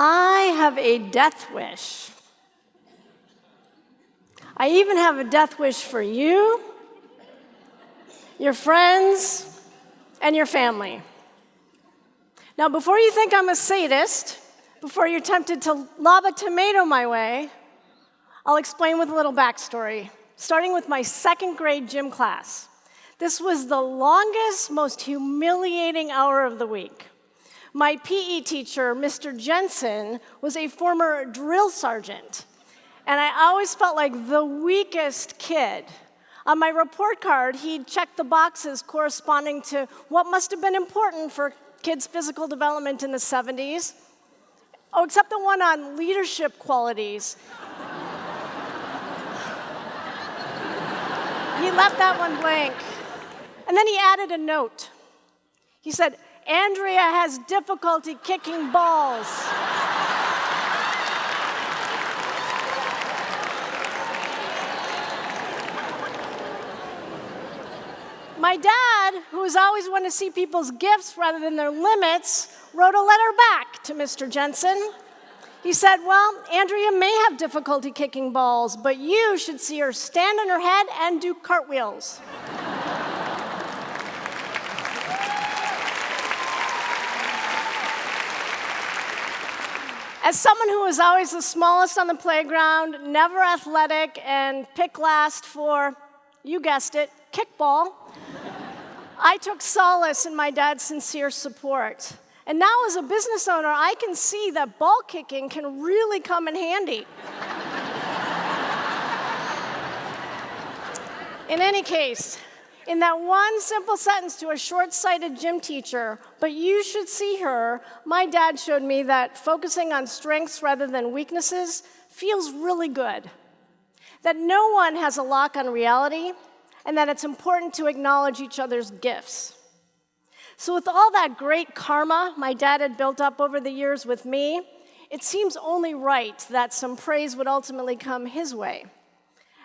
I have a death wish. I even have a death wish for you, your friends, and your family. Now, before you think I'm a sadist, before you're tempted to lob a tomato my way, I'll explain with a little backstory, starting with my second grade gym class. This was the longest, most humiliating hour of the week. My PE teacher, Mr. Jensen, was a former drill sergeant, and I always felt like the weakest kid. On my report card, he'd check the boxes corresponding to what must have been important for kids' physical development in the 70s. Oh, except the one on leadership qualities. He left that one blank. And then he added a note. He said, "Andrea has difficulty kicking balls." My dad, who was always wanting to see people's gifts rather than their limits, wrote a letter back to Mr. Jensen. He said, "Well, Andrea may have difficulty kicking balls, but you should see her stand on her head and do cartwheels." As someone who was always the smallest on the playground, never athletic, and picked last for, you guessed it, kickball, I took solace in my dad's sincere support. And now as a business owner, I can see that ball kicking can really come in handy. In any case, in that one simple sentence to a short-sighted gym teacher, "But you should see her," my dad showed me that focusing on strengths rather than weaknesses feels really good. That no one has a lock on reality, and that it's important to acknowledge each other's gifts. So with all that great karma my dad had built up over the years with me, it seems only right that some praise would ultimately come his way.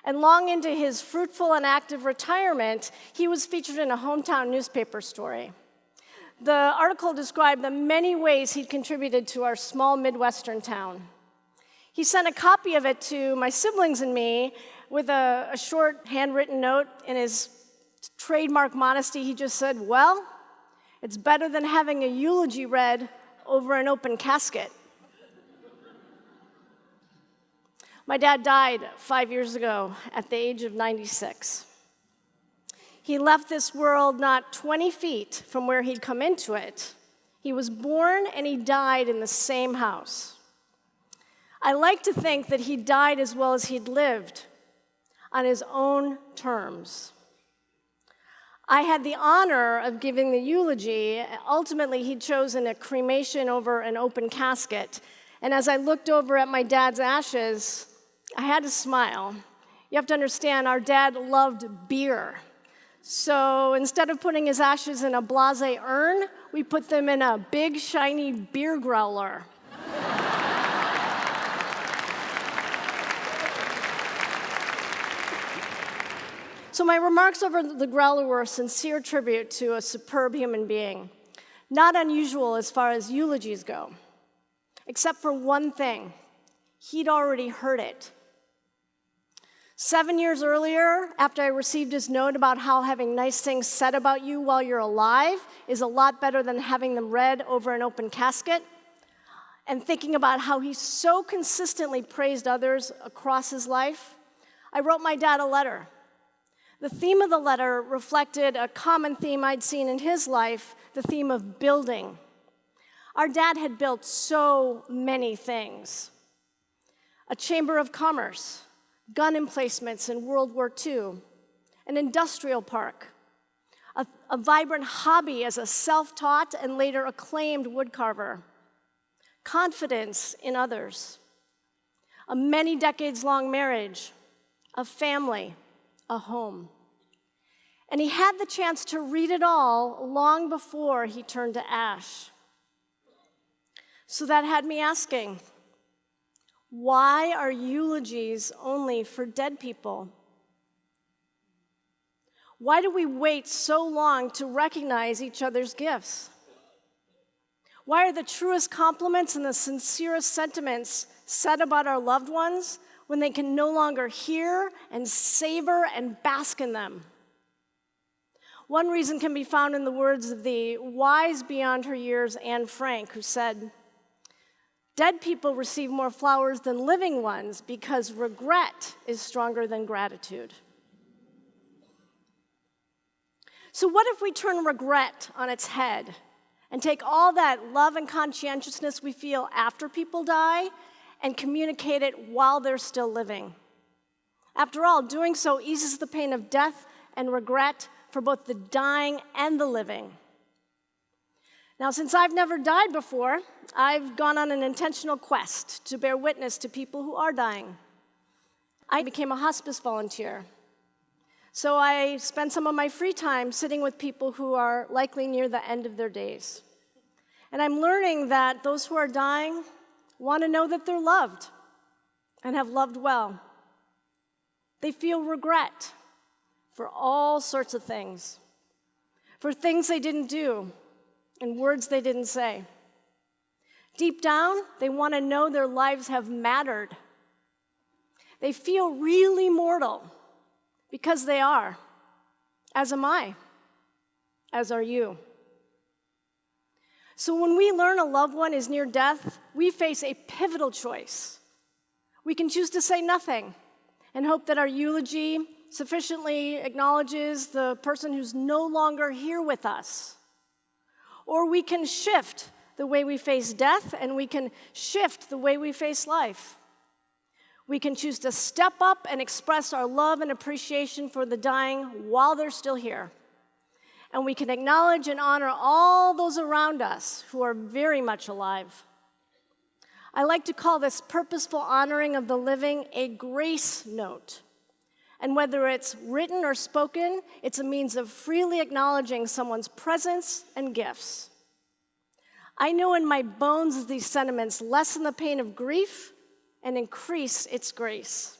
And long into his fruitful and active retirement, he was featured in a hometown newspaper story. The article described the many ways he'd contributed to our small Midwestern town. He sent a copy of it to my siblings and me with a short handwritten note. In his trademark modesty, he just said, "Well, it's better than having a eulogy read over an open casket." My dad died 5 years ago at the age of 96. He left this world not 20 feet from where he'd come into it. He was born and he died in the same house. I like to think that he died as well as he'd lived, on his own terms. I had the honor of giving the eulogy. Ultimately, he'd chosen a cremation over an open casket. And as I looked over at my dad's ashes, I had to smile. You have to understand, our dad loved beer. So instead of putting his ashes in a blasé urn, we put them in a big, shiny beer growler. So my remarks over the growler were a sincere tribute to a superb human being. Not unusual as far as eulogies go, except for one thing. He'd already heard it. 7 years earlier, after I received his note about how having nice things said about you while you're alive is a lot better than having them read over an open casket, and thinking about how he so consistently praised others across his life, I wrote my dad a letter. The theme of the letter reflected a common theme I'd seen in his life, the theme of building. Our dad had built so many things. A chamber of commerce, gun emplacements in World War II, an industrial park, a vibrant hobby as a self-taught and later acclaimed woodcarver, confidence in others, a many decades-long marriage, a family, a home. And he had the chance to read it all long before he turned to ash. So that had me asking, why are eulogies only for dead people? Why do we wait so long to recognize each other's gifts? Why are the truest compliments and the sincerest sentiments said about our loved ones when they can no longer hear and savor and bask in them? One reason can be found in the words of the wise beyond her years Anne Frank, who said, "Dead people receive more flowers than living ones because regret is stronger than gratitude." So what if we turn regret on its head and take all that love and conscientiousness we feel after people die and communicate it while they're still living? After all, doing so eases the pain of death and regret for both the dying and the living. Now, since I've never died before, I've gone on an intentional quest to bear witness to people who are dying. I became a hospice volunteer. So I spend some of my free time sitting with people who are likely near the end of their days. And I'm learning that those who are dying want to know that they're loved and have loved well. They feel regret for all sorts of things, for things they didn't do and words they didn't say. Deep down, they want to know their lives have mattered. They feel really mortal because they are, as am I, as are you. So when we learn a loved one is near death, we face a pivotal choice. We can choose to say nothing and hope that our eulogy sufficiently acknowledges the person who's no longer here with us. Or we can shift the way we face death, and we can shift the way we face life. We can choose to step up and express our love and appreciation for the dying while they're still here. And we can acknowledge and honor all those around us who are very much alive. I like to call this purposeful honoring of the living a grace note. And whether it's written or spoken, it's a means of freely acknowledging someone's presence and gifts. I know in my bones these sentiments lessen the pain of grief and increase its grace.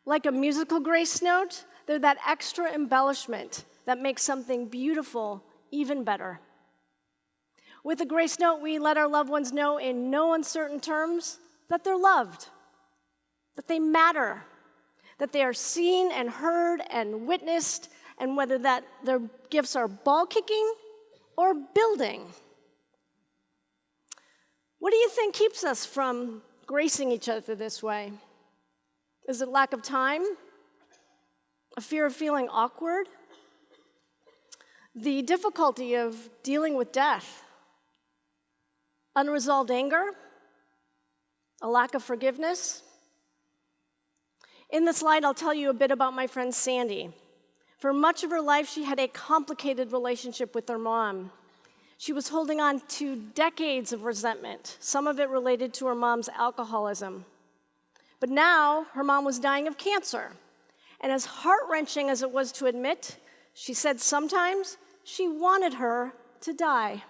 Like a musical grace note, they're that extra embellishment that makes something beautiful even better. With a grace note, we let our loved ones know in no uncertain terms that they're loved, that they matter, that they are seen and heard and witnessed, and whether that their gifts are ball kicking or building. What do you think keeps us from gracing each other this way? Is it lack of time? A fear of feeling awkward? The difficulty of dealing with death? Unresolved anger? A lack of forgiveness? In this slide, I'll tell you a bit about my friend Sandy. For much of her life, she had a complicated relationship with her mom. She was holding on to decades of resentment, some of it related to her mom's alcoholism. But now, her mom was dying of cancer. And as heart-wrenching as it was to admit, she said sometimes she wanted her to die.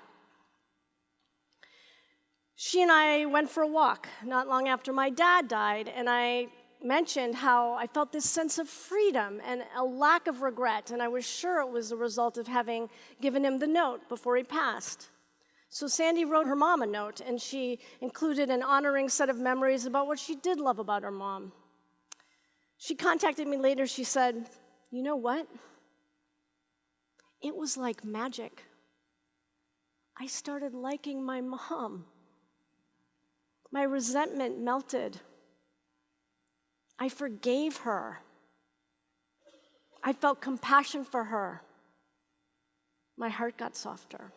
She and I went for a walk not long after my dad died, and I mentioned how I felt this sense of freedom and a lack of regret, and I was sure it was a result of having given him the note before he passed. So Sandy wrote her mom a note, and she included an honoring set of memories about what she did love about her mom. She contacted me later. She said, "You know what? It was like magic. I started liking my mom. My resentment melted. I forgave her. I felt compassion for her. My heart got softer."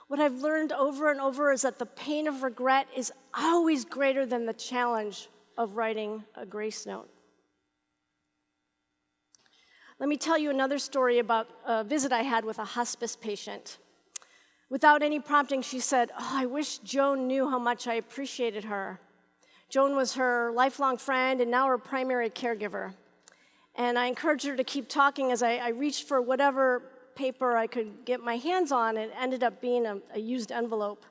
What I've learned over and over is that the pain of regret is always greater than the challenge of writing a grace note. Let me tell you another story about a visit I had with a hospice patient. Without any prompting, she said, "Oh, I wish Joan knew how much I appreciated her." Joan was her lifelong friend and now her primary caregiver. And I encouraged her to keep talking as I reached for whatever paper I could get my hands on. It ended up being a used envelope.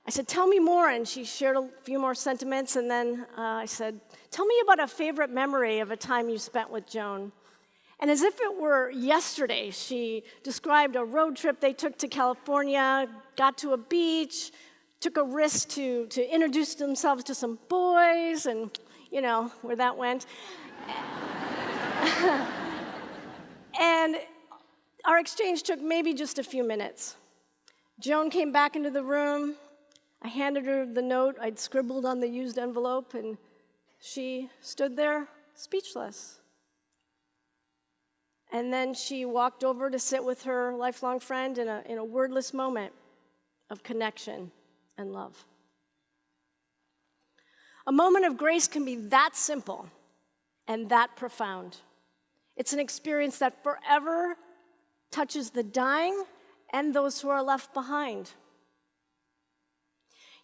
I said, "Tell me more," and she shared a few more sentiments, and then I said, "Tell me about a favorite memory of a time you spent with Joan." And as if it were yesterday, she described a road trip they took to California, got to a beach, took a risk to introduce themselves to some boys, and you know where that went. And our exchange took maybe just a few minutes. Joan came back into the room. I handed her the note I'd scribbled on the used envelope, and she stood there speechless. And then she walked over to sit with her lifelong friend in a wordless moment of connection and love. A moment of grace can be that simple and that profound. It's an experience that forever touches the dying and those who are left behind.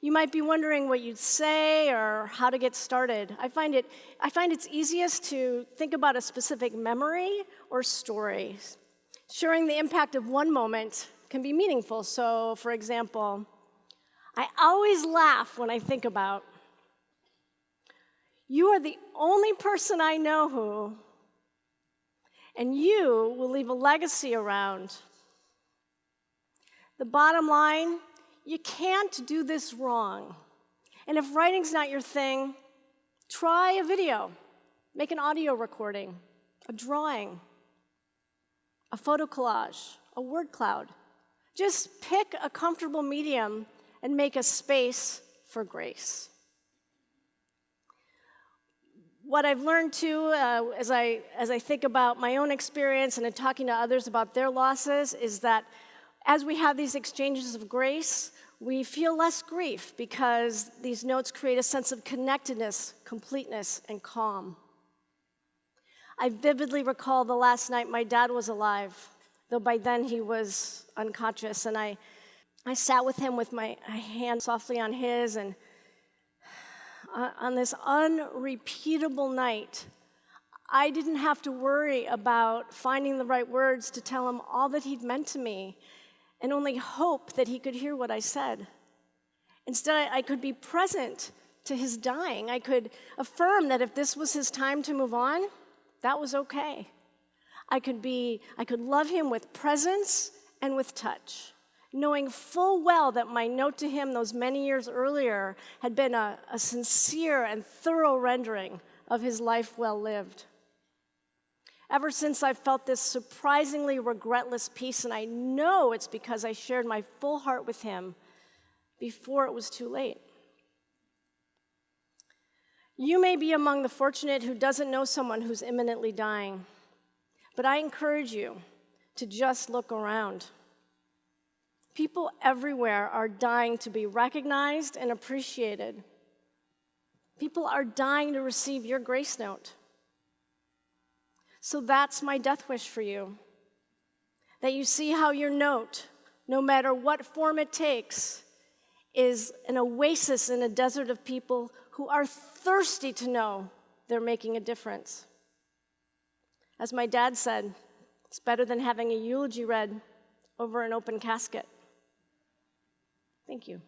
You might be wondering what you'd say or how to get started. I find it's easiest to think about a specific memory or story. Sharing the impact of one moment can be meaningful. So, for example, I always laugh when I think about, you are the only person I know who, and you will leave a legacy around. The bottom line, you can't do this wrong. And if writing's not your thing, try a video. Make an audio recording, a drawing, a photo collage, a word cloud. Just pick a comfortable medium and make a space for grace. What I've learned too, as I think about my own experience and in talking to others about their losses, is that as we have these exchanges of grace, we feel less grief because these notes create a sense of connectedness, completeness, and calm. I vividly recall the last night my dad was alive, though by then he was unconscious, and I sat with him with my hand softly on his, and on this unrepeatable night, I didn't have to worry about finding the right words to tell him all that he'd meant to me, and only hope that he could hear what I said. Instead, I could be present to his dying. I could affirm that if this was his time to move on, that was okay. I could love him with presence and with touch, knowing full well that my note to him those many years earlier had been a sincere and thorough rendering of his life well lived. Ever since, I've felt this surprisingly regretless peace, and I know it's because I shared my full heart with him before it was too late. You may be among the fortunate who doesn't know someone who's imminently dying, but I encourage you to just look around. People everywhere are dying to be recognized and appreciated. People are dying to receive your grace note. So that's my death wish for you, that you see how your note, no matter what form it takes, is an oasis in a desert of people who are thirsty to know they're making a difference. As my dad said, it's better than having a eulogy read over an open casket. Thank you.